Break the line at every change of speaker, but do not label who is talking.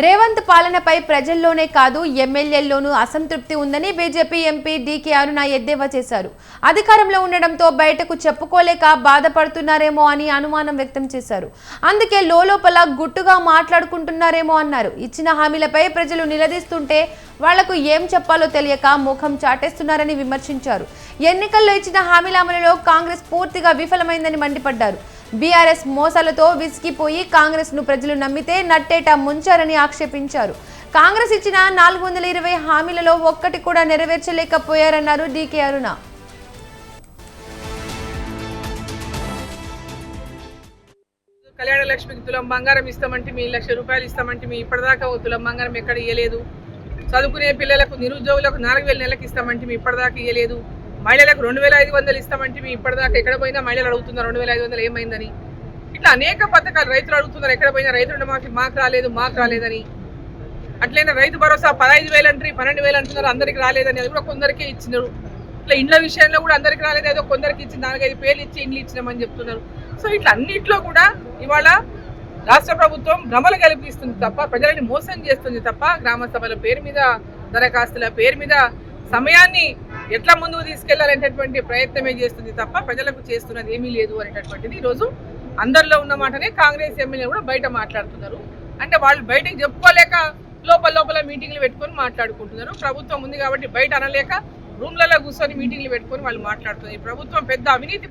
రేవంత్ పాలనపై ప్రజల్లోనే కాదు ఎమ్మెల్యేల్లోనూ అసంతృప్తి ఉందని బీజేపీ ఎంపీ డీకే అరుణ ఎద్దేవా చేశారు. అధికారంలో ఉండడంతో బయటకు చెప్పుకోలేక బాధపడుతున్నారేమో అని అనుమానం వ్యక్తం చేశారు. అందుకే లోలోపల గుట్టుగా మాట్లాడుకుంటున్నారేమో అన్నారు. ఇచ్చిన హామీలపై ప్రజలు నిలదీస్తుంటే వాళ్లకు ఏం చెప్పాలో తెలియక ముఖం చాటేస్తున్నారని విమర్శించారు. ఎన్నికల్లో ఇచ్చిన హామీల అమలులో కాంగ్రెస్ పూర్తిగా విఫలమైందని మండిపడ్డారు. బీఆర్ఎస్ మోసాలతో విసిగిపోయి కాంగ్రెస్ ను ప్రజలు నమ్మితే నట్టేట ముంచారని ఆక్షేపించారు. కాంగ్రెస్ ఇచ్చిన 420 హామీలలో ఒక్కటి కూడా నెరవేర్చలేకపోయారన్నారు డీకే అరుణ.
కళ్యాణ లక్ష్మికి తులం బంగారం ఇస్తామంటే మీ 1 లక్ష రూపాయలు ఇస్తామంటే మీ ఇప్పటిదాకా తులం బంగారం ఎక్కడ ఇయ్యలేదు. చదువుకునే పిల్లలకు నిరుద్యోగులకు 4000 నెలలకు ఇస్తామంటే మీ ఇప్పటిదాకా ఇయ్యలేదు. మహిళలకు 2500 ఇస్తామంటే మీ ఇప్పటిదాకా ఎక్కడ పోయినా మహిళలు అడుగుతున్నారు 2500 ఏమైందని. ఇట్లా అనేక పథకాలు రైతులు అడుగుతున్నారు ఎక్కడ పోయినా రైతు రుణమాఫీ మాకు రాలేదని. అట్లయినా రైతు భరోసా 15,000 అంటే 12,000 అంటున్నారు, అందరికి రాలేదని. అది కూడా కొందరికే ఇచ్చినారు. ఇట్లా ఇండ్ల విషయంలో కూడా అందరికి రాలేదు, ఏదో కొందరికి ఇచ్చి 4-5 పేర్లు ఇచ్చి ఇండ్లు ఇచ్చినామని చెప్తున్నారు. సో ఇట్లా అన్నిట్లో కూడా ఇవాళ రాష్ట్ర ప్రభుత్వం భ్రమలు కల్పిస్తుంది తప్ప ప్రజలని మోసం చేస్తుంది తప్ప గ్రామ సభల పేరు మీద దరఖాస్తుల పేరు మీద సమయాన్ని ఎట్లా ముందుకు తీసుకెళ్లాలనేటటువంటి ప్రయత్నమే చేస్తుంది తప్ప ప్రజలకు చేస్తున్నది ఏమీ లేదు అనేటటువంటిది ఈరోజు అందరిలో ఉన్న మాటనే కాంగ్రెస్ ఎమ్మెల్యే కూడా బయట మాట్లాడుతున్నారు. అంటే వాళ్ళు బయటకు చెప్పుకోలేక లోపల మీటింగ్లు పెట్టుకొని మాట్లాడుకుంటున్నారు. ప్రభుత్వం ఉంది కాబట్టి బయట అనలేక రూమ్లలో కూర్చొని మీటింగ్లు పెట్టుకొని వాళ్ళు మాట్లాడుతున్నారు. ఈ ప్రభుత్వం పెద్ద అవినీతి